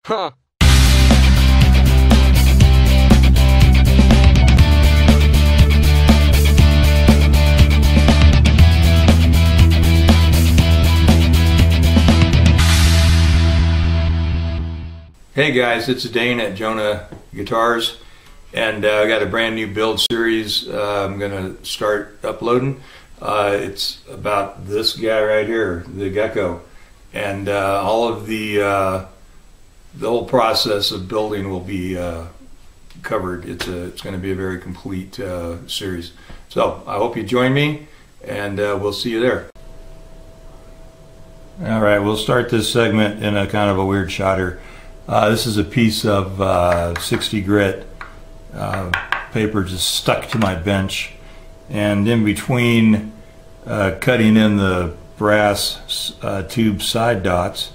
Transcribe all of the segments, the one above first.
Huh. Hey guys, it's Dane at Jonah Guitars, and I got a brand new build series I'm going to start uploading. It's about this guy right here, the GECKO, and all of the whole process of building will be covered. It's going to be a very complete series. So I hope you join me, and we'll see you there. All right, we'll start this segment in a kind of a weird shotter. This is a piece of 60 grit paper just stuck to my bench, and in between cutting in the brass tube side dots,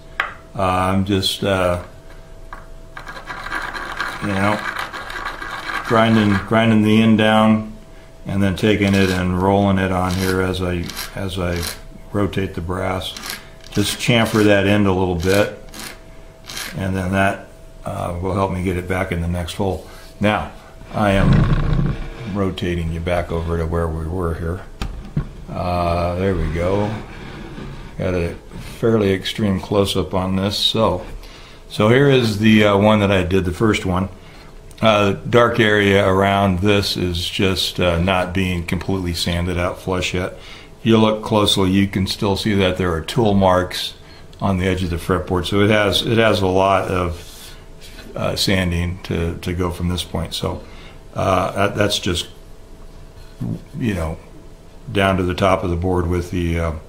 I'm just grinding the end down and then taking it and rolling it on here as I rotate the brass. Just chamfer that end a little bit, and then that will help me get it back in the next hole. Now I am rotating you back over to where we were here. There we go. Got a fairly extreme close-up on this. So here is the one that I did, the first one. Dark area around this is just not being completely sanded out flush yet. If you look closely, you can still see that there are tool marks on the edge of the fretboard, so it has a lot of sanding to go from this point. So that's just, you know, down to the top of the board with the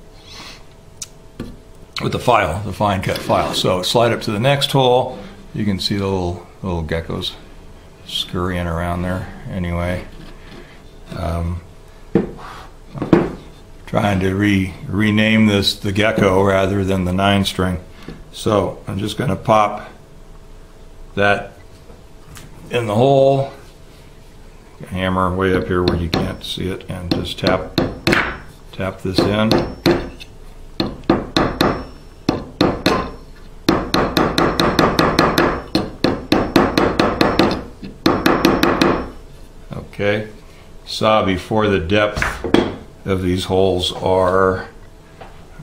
file, the fine cut file. So slide up to the next hole. You can see the little geckos scurrying around there. Anyway, trying to rename this the GECKO rather than the 9-string. So I'm just going to pop that in the hole, hammer way up here where you can't see it, and just tap this in. Okay, saw before the depth of these holes are,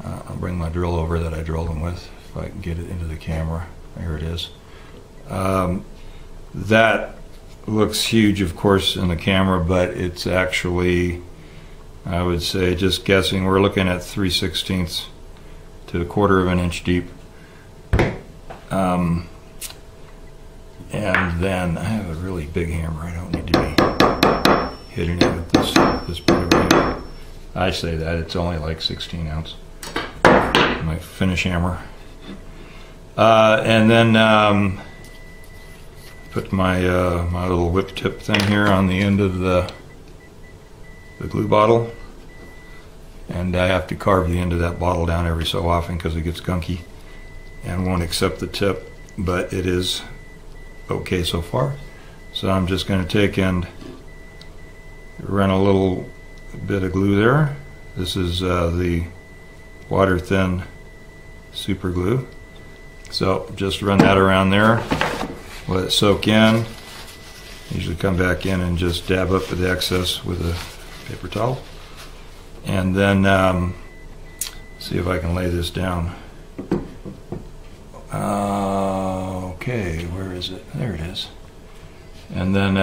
I'll bring my drill over that I drilled them with if I can get it into the camera. Here it is. That looks huge, of course, in the camera, but it's actually, I would say, just guessing, we're looking at 3/16 to 1/4 of an inch deep. And then I have a really big hammer. I don't need to be hitting it with this big of a hammer. I say that it's only like 16 ounce. My finish hammer. And then put my my little whip tip thing here on the end of the glue bottle, and I have to carve the end of that bottle down every so often because it gets gunky and won't accept the tip, but it is okay so far. So I'm just going to take and run a little bit of glue there. This is the water thin super glue. So just run that around there, let it soak in. Usually come back in and just dab up the excess with a paper towel, and then see if I can lay this down. Okay, where is it? There it is. And then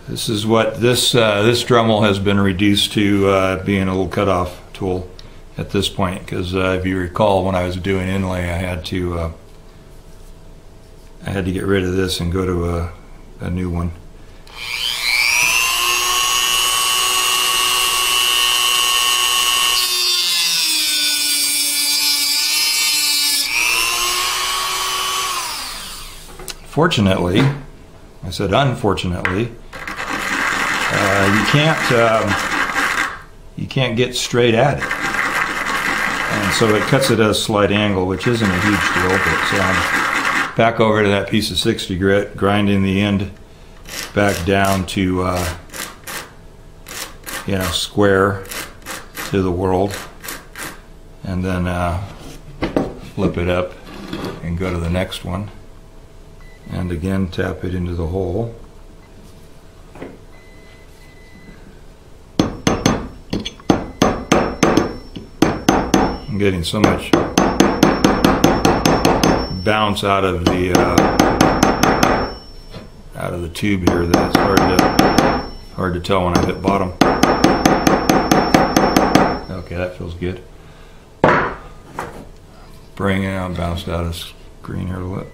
this is what this Dremel has been reduced to being a little cutoff tool at this point, because if you recall, when I was doing inlay, I had to get rid of this and go to a new one. Fortunately, I said unfortunately, you can't get straight at it, and so it cuts at a slight angle, which isn't a huge deal. But so I'm back over to that piece of 60 grit, grinding the end back down to square to the world, and then flip it up and go to the next one, and again tap it into the hole. I'm getting so much bounce out of the tube here that it's hard to tell when I hit bottom. Okay, that feels good. Bring it out, bounced out of screen here a little bit.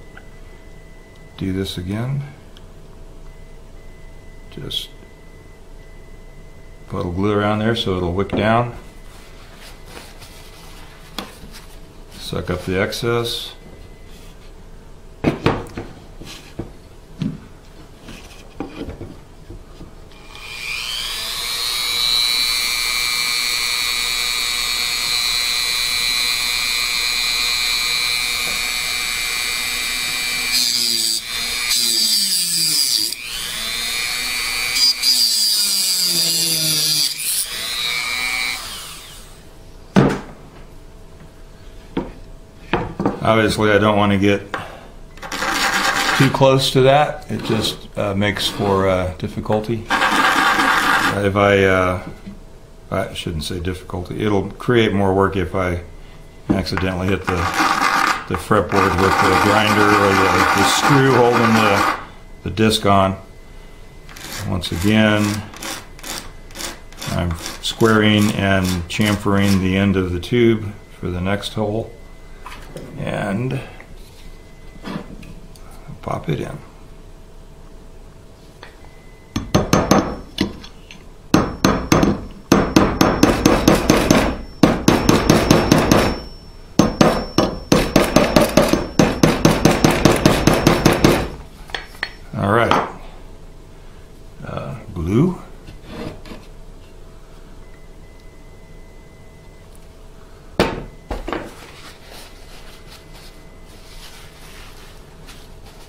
Do this again. Just put a glue around there so it'll wick down. Suck up the excess. Obviously, I don't want to get too close to that. It just makes for difficulty. If I shouldn't say difficulty. It'll create more work if I accidentally hit the fretboard with the grinder or the screw holding the disc on. Once again, I'm squaring and chamfering the end of the tube for the next hole. And pop it in. All right. Glue.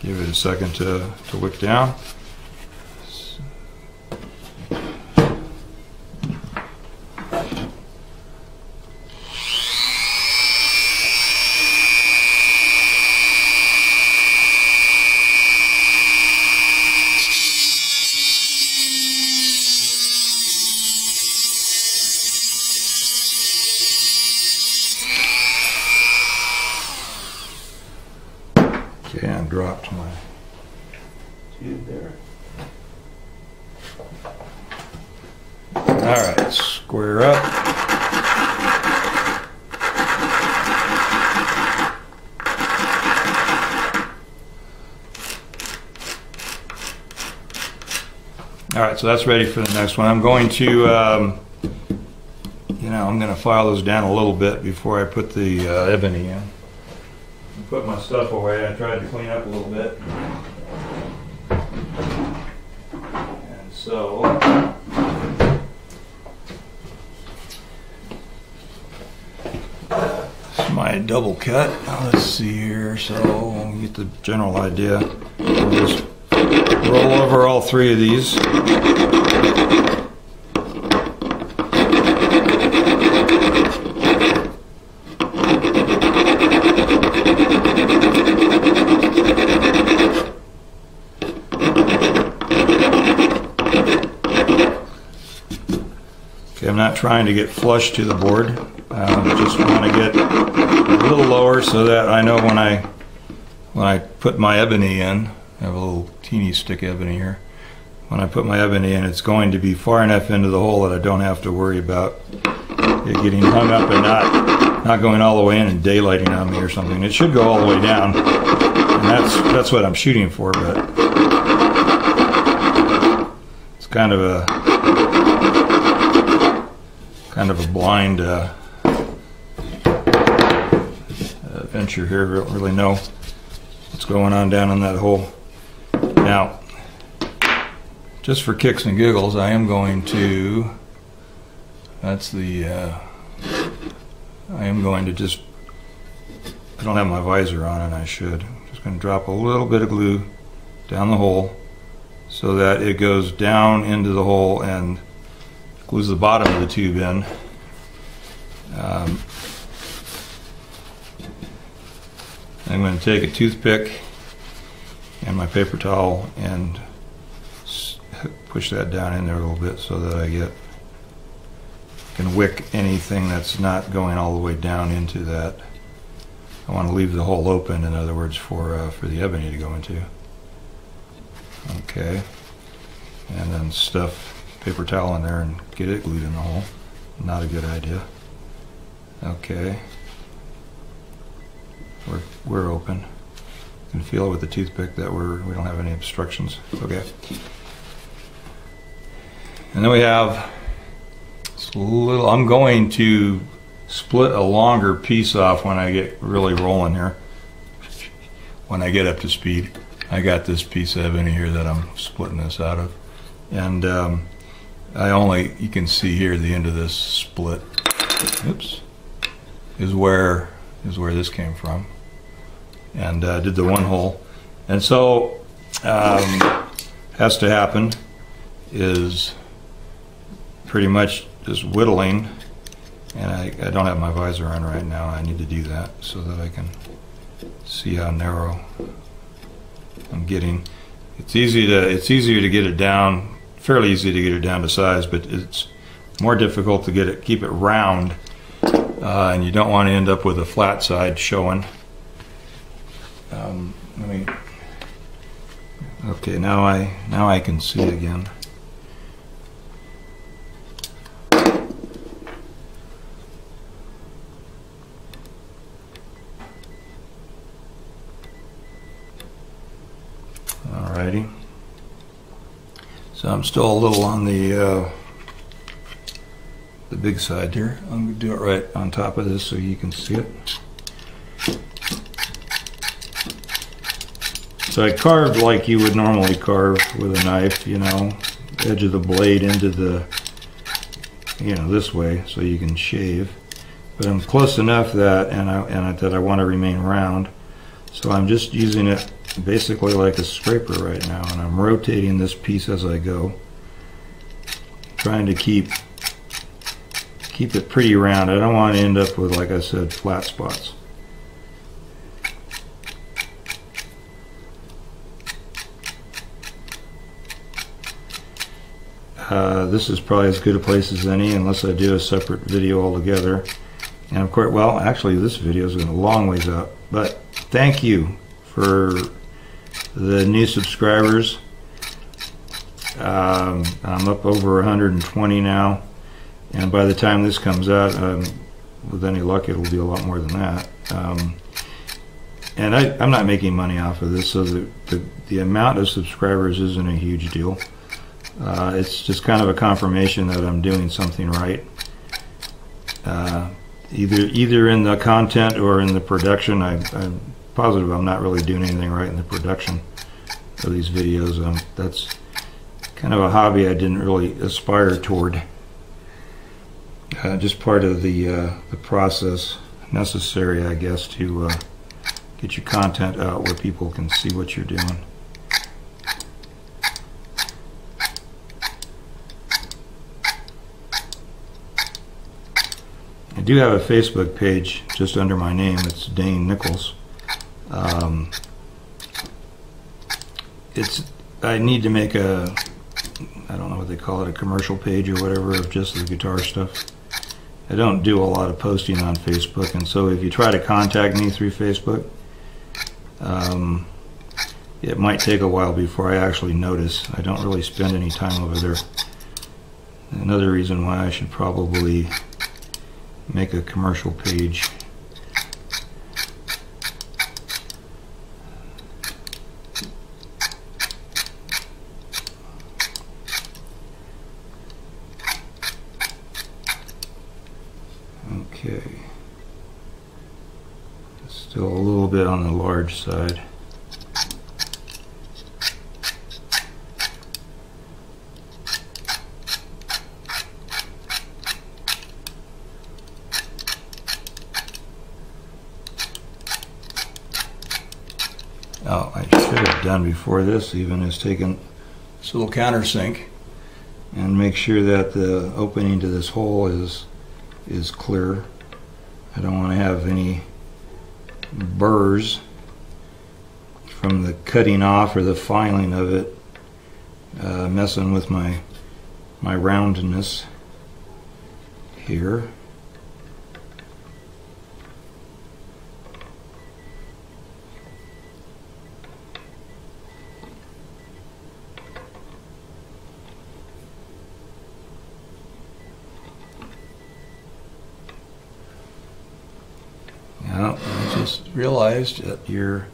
Give it a second to wick down. Okay, I dropped my tube there. Alright, square up. Alright, so that's ready for the next one. I'm going to, I'm going to file those down a little bit before I put the ebony in. Put my stuff away. I tried to clean up a little bit. And so this is my double cut. Now let's see here. So we'll get the general idea. We'll just roll over all three of these. I'm not trying to get flush to the board. Just want to get a little lower so that I know when I put my ebony in. I have a little teeny stick ebony here. When I put my ebony in, it's going to be far enough into the hole that I don't have to worry about it getting hung up and not going all the way in and daylighting on me or something. It should go all the way down, and that's what I'm shooting for. But it's kind of a blind venture here. I don't really know what's going on down in that hole. Now, just for kicks and giggles, I am going to, I am going to just, I don't have my visor on and I should. I'm just going to drop a little bit of glue down the hole so that it goes down into the hole and glues the bottom of the tube in. I'm going to take a toothpick and my paper towel and push that down in there a little bit so that I can wick anything that's not going all the way down into that. I want to leave the hole open, in other words, for the ebony to go into. Okay, and then stuff paper towel in there and get it glued in the hole. Not a good idea. Okay, we're open. You can feel it with the toothpick that we don't have any obstructions. Okay, and then we have this little. I'm going to split a longer piece off when I get really rolling here. When I get up to speed, I got this piece of ebony here that I'm splitting this out of, and you can see here the end of this split. Oops, is where this came from, and did the one hole, and so has to happen is pretty much just whittling. And I don't have my visor on right now. I need to do that so that I can see how narrow I'm getting. It's easier to get it down, fairly easy to get it down to size, but it's more difficult to keep it round, and you don't want to end up with a flat side showing. Okay, now I can see again. Alrighty, so I'm still a little on the big side here. I'm going to do it right on top of this so you can see it. So I carved like you would normally carve with a knife, you know, edge of the blade into the, this way so you can shave. But I'm close enough that that I want to remain round, so I'm just using it basically like a scraper right now, and I'm rotating this piece as I go, trying to keep it pretty round. I don't want to end up with, like I said, flat spots. This is probably as good a place as any, unless I do a separate video altogether. And of course, well, actually this video is going a long ways out, but thank you for the new subscribers. I'm up over 120 now, and by the time this comes out, with any luck, it'll be a lot more than that. And I'm not making money off of this, so the amount of subscribers isn't a huge deal. It's just kind of a confirmation that I'm doing something right, either in the content or in the production. I'm positive I'm not really doing anything right in the production of these videos. That's kind of a hobby I didn't really aspire toward. Just part of the process necessary, I guess, to get your content out where people can see what you're doing. I do have a Facebook page just under my name. It's Dane Nichols. I need to make I don't know what they call it, a commercial page or whatever, of just the guitar stuff. I don't do a lot of posting on Facebook, and so if you try to contact me through Facebook, it might take a while before I actually notice. I don't really spend any time over there. Another reason why I should probably make a commercial page. Okay, still a little bit on the large side. Oh, I should have done before this even is taken this little countersink and make sure that the opening to this hole is clear. I don't want to have any burrs from the cutting off or the filing of it, messing with my roundness here. Now, I just realized that you're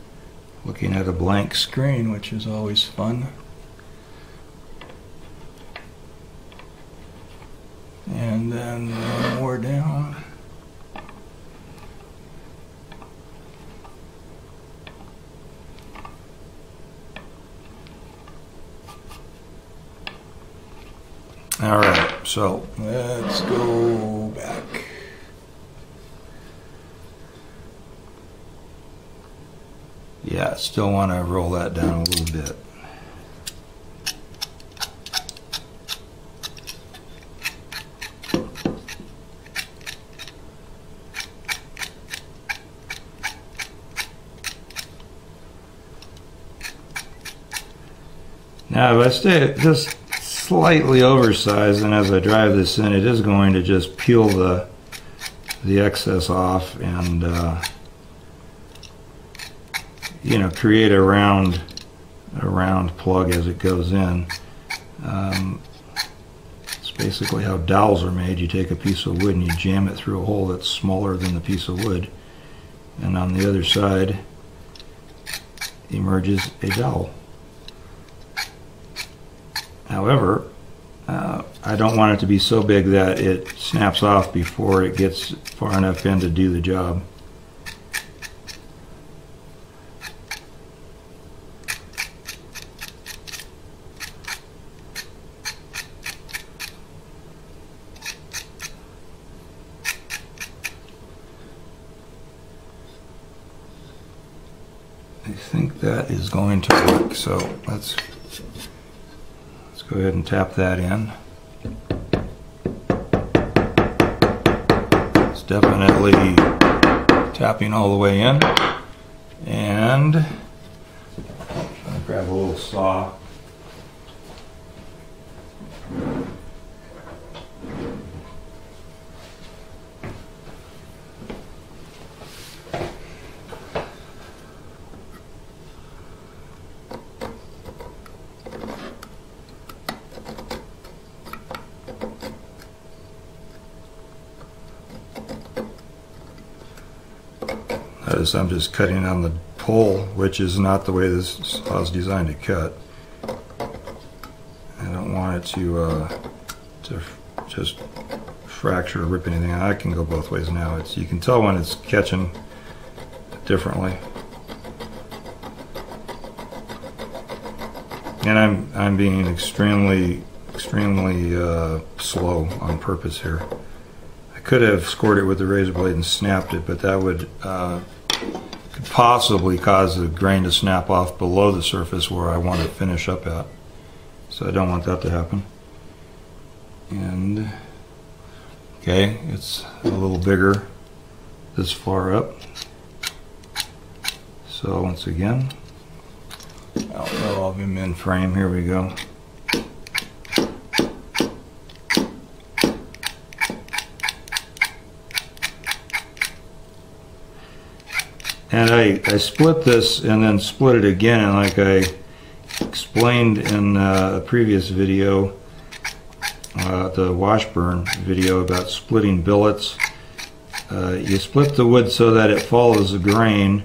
looking at a blank screen, which is always fun. And then one more down. All right, so let's go back. Yeah, still want to roll that down a little bit. Now, if I stay just slightly oversized, and as I drive this in, it is going to just peel the excess off and you know, create a round plug as it goes in. It's basically how dowels are made. You take a piece of wood and you jam it through a hole that's smaller than the piece of wood, and on the other side emerges a dowel. However, I don't want it to be so big that it snaps off before it gets far enough in to do the job. I think that is going to work, so let's go ahead and tap that in. It's definitely tapping all the way in. And I'll grab a little saw. Notice I'm just cutting on the pole, which is not the way this saw is designed to cut. I don't want it to just fracture or rip anything out. I can go both ways now. You can tell when it's catching differently. And I'm being extremely slow on purpose here. I could have scored it with the razor blade and snapped it, but that would could possibly cause the grain to snap off below the surface where I want to finish up at. So I don't want that to happen. And okay, it's a little bigger this far up. So once again, I'll throw all them in frame. Here we go. And I split this and then split it again, and like I explained in a previous video, the Washburn video about splitting billets, you split the wood so that it follows the grain,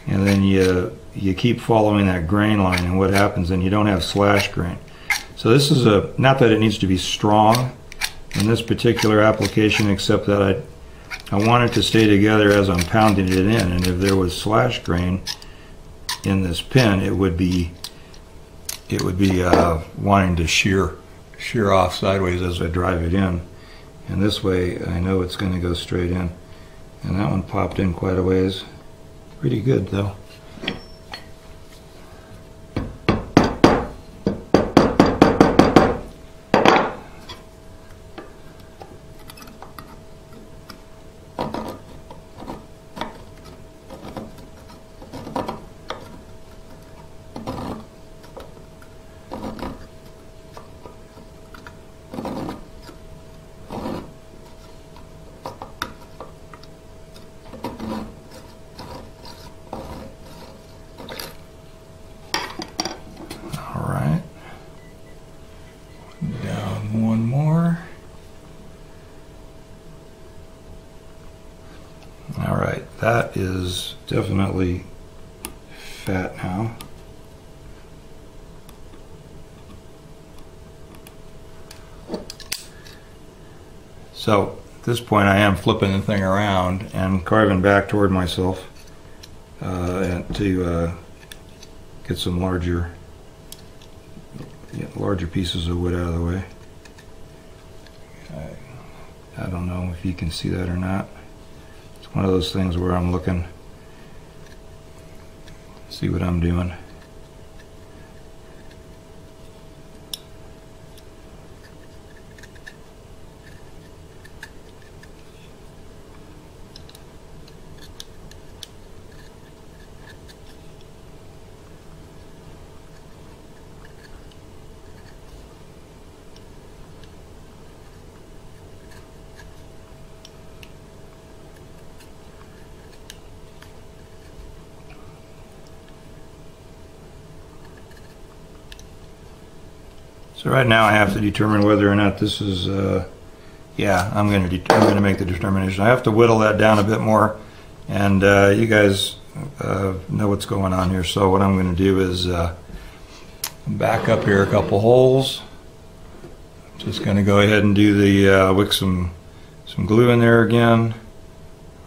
and then you keep following that grain line, and what happens, and you don't have slash grain. So this is not that it needs to be strong in this particular application, except that I want it to stay together as I'm pounding it in, and if there was slash grain in this pin, it would be wanting to shear off sideways as I drive it in. And this way I know it's going to go straight in. And that one popped in quite a ways. Pretty good though. that is definitely fat now. So at this point I am flipping the thing around and carving back toward myself to get some larger pieces of wood out of the way. I don't know if you can see that or not. It's one of those things where I'm looking, see what I'm doing. So right now I have to determine whether or not this is, yeah, I'm going to make the determination. I have to whittle that down a bit more, and you guys know what's going on here. So what I'm going to do is back up here a couple holes. Just going to go ahead and do the wick some glue in there again,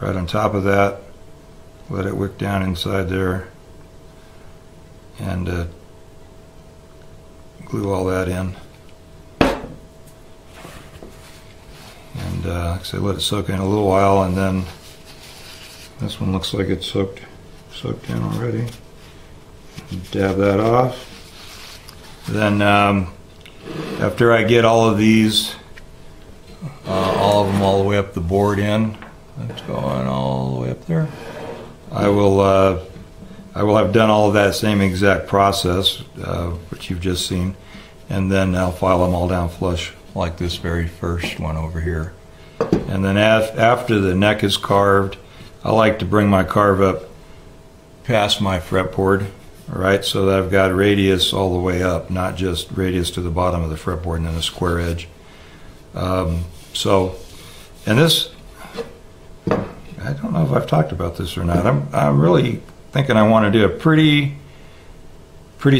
right on top of that. Let it wick down inside there, and glue all that in, and like I said, let it soak in a little while, and then this one looks like it's soaked in already. Dab that off. Then after I get all of these, all of them all the way up the board in, that's going all the way up there, I will have done all of that same exact process, which you've just seen, and then I'll file them all down flush like this very first one over here. And then after the neck is carved, I like to bring my carve up past my fretboard, right, so that I've got radius all the way up, not just radius to the bottom of the fretboard and then a square edge. And this, I don't know if I've talked about this or not. I'm really thinking I want to do a pretty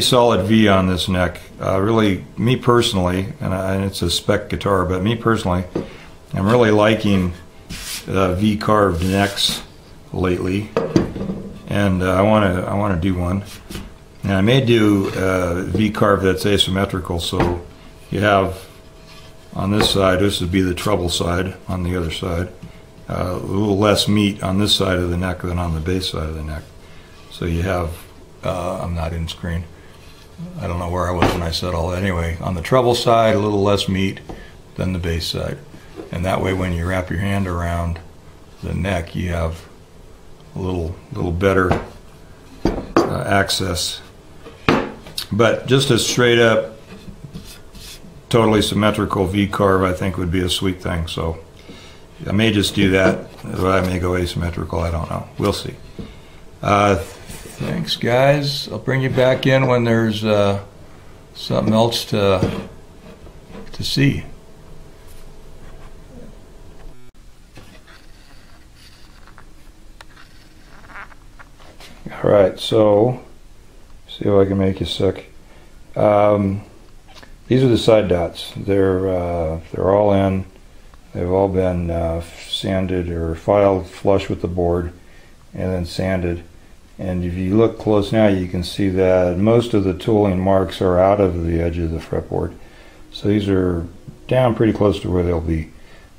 solid V on this neck. Really, me personally, and it's a spec guitar, but me personally, I'm really liking V carved necks lately, and I want to do one. And I may do V carve that's asymmetrical, so you have on this side, this would be the treble side, on the other side, a little less meat on this side of the neck than on the bass side of the neck. So you have, I'm not in screen, I don't know where I was when I said all that. Anyway, on the treble side, a little less meat than the bass side. And that way when you wrap your hand around the neck, you have a little better access. But just a straight up, totally symmetrical V carve I think would be a sweet thing. So I may just do that, or I may go asymmetrical, I don't know. We'll see. Thanks, guys. I'll bring you back in when there's something else to see. All right, so see if I can make you sick. These are the side dots. They're all in. They've all been sanded or filed flush with the board, and then sanded. And if you look close now, you can see that most of the tooling marks are out of the edge of the fretboard. So these are down pretty close to where they'll be.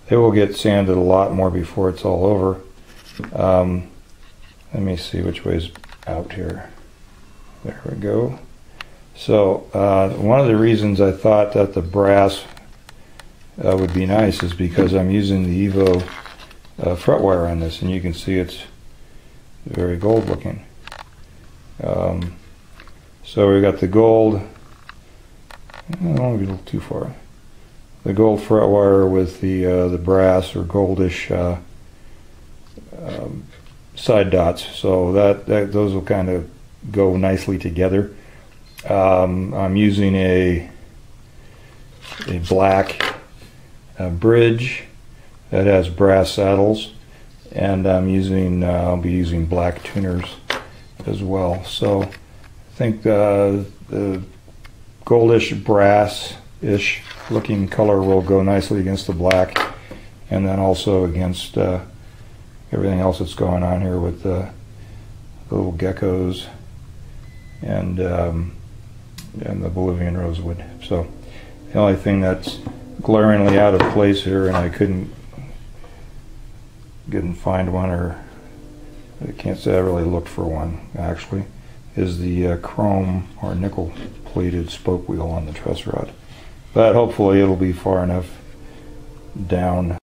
They will get sanded a lot more before it's all over. Let me see which way's out here. There we go. So one of the reasons I thought that the brass would be nice is because I'm using the Evo fret wire on this, and you can see it's very gold looking. So we got the gold, I don't want to be a little too far, the gold fret wire with the brass or goldish side dots, so that those will kind of go nicely together. I'm using a black bridge that has brass saddles, and I'll be using black tuners as well. So I think the goldish brass-ish looking color will go nicely against the black, and then also against everything else that's going on here with the little geckos and the Bolivian rosewood. So the only thing that's glaringly out of place here, and I couldn't find one, or I can't say I really looked for one actually, is the chrome or nickel plated spoke wheel on the truss rod. But hopefully it'll be far enough down